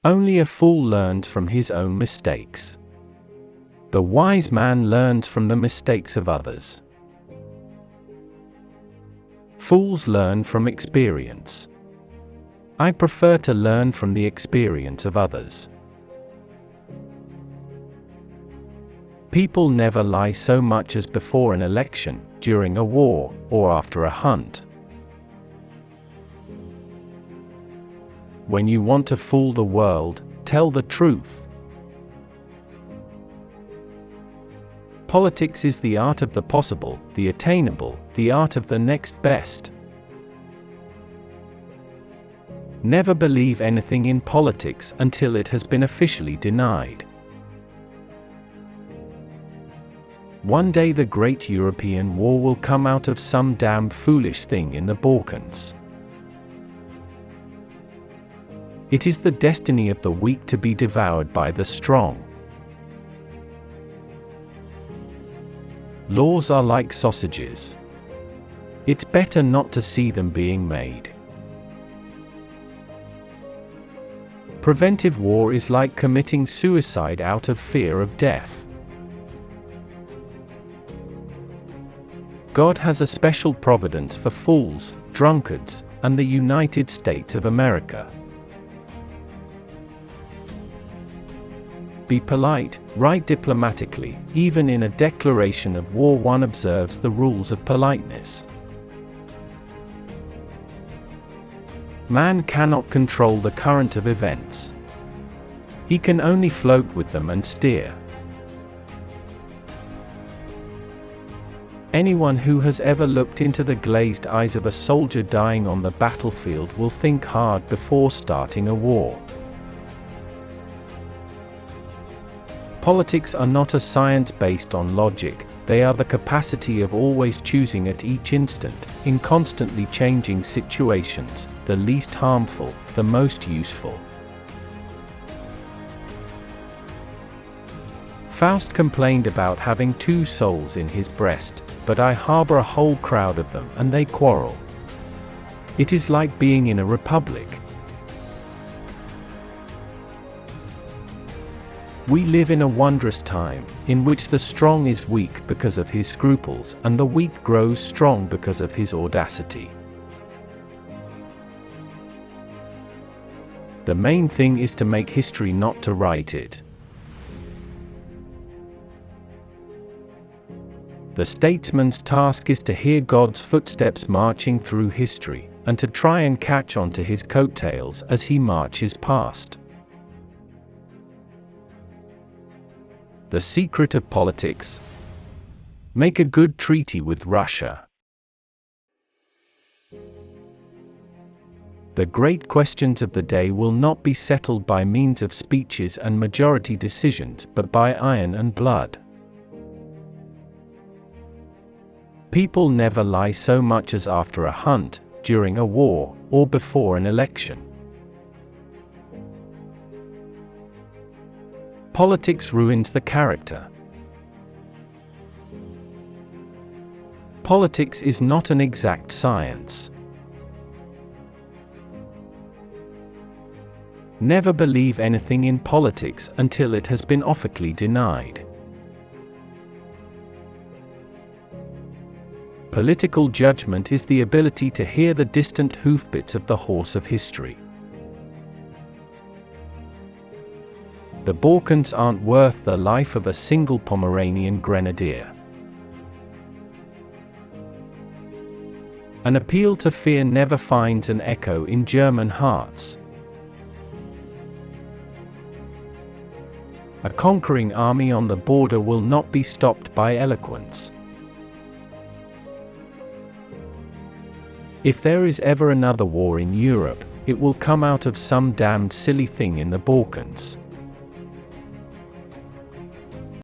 Only a fool learns from his own mistakes. The wise man learns from the mistakes of others. Fools learn from experience. I prefer to learn from the experience of others. People never lie so much as before an election, during a war, or after a hunt. When you want to fool the world, tell the truth. Politics is the art of the possible, the attainable, the art of the next best. Never believe anything in politics until it has been officially denied. One day the great European war will come out of some damn foolish thing in the Balkans. It is the destiny of the weak to be devoured by the strong. Laws are like sausages. It's better not to see them being made. Preventive war is like committing suicide out of fear of death. God has a special providence for fools, drunkards, and the United States of America. Be polite, write diplomatically. Even in a declaration of war, one observes the rules of politeness. Man cannot control the current of events. He can only float with them and steer. Anyone who has ever looked into the glazed eyes of a soldier dying on the battlefield will think hard before starting a war. Politics are not a science based on logic, they are the capacity of always choosing at each instant, in constantly changing situations, the least harmful, the most useful. Faust complained about having two souls in his breast, but I harbor a whole crowd of them and they quarrel. It is like being in a republic. We live in a wondrous time, in which the strong is weak because of his scruples, and the weak grows strong because of his audacity. The main thing is to make history, not to write it. The statesman's task is to hear God's footsteps marching through history, and to try and catch on to his coattails as he marches past. The secret of politics: make a good treaty with Russia. The great questions of the day will not be settled by means of speeches and majority decisions, but by iron and blood. People never lie so much as after a hunt, during a war, or before an election. Politics ruins the character. Politics is not an exact science. Never believe anything in politics until it has been officially denied. Political judgment is the ability to hear the distant hoofbeats of the horse of history. The Balkans aren't worth the life of a single Pomeranian grenadier. An appeal to fear never finds an echo in German hearts. A conquering army on the border will not be stopped by eloquence. If there is ever another war in Europe, it will come out of some damned silly thing in the Balkans.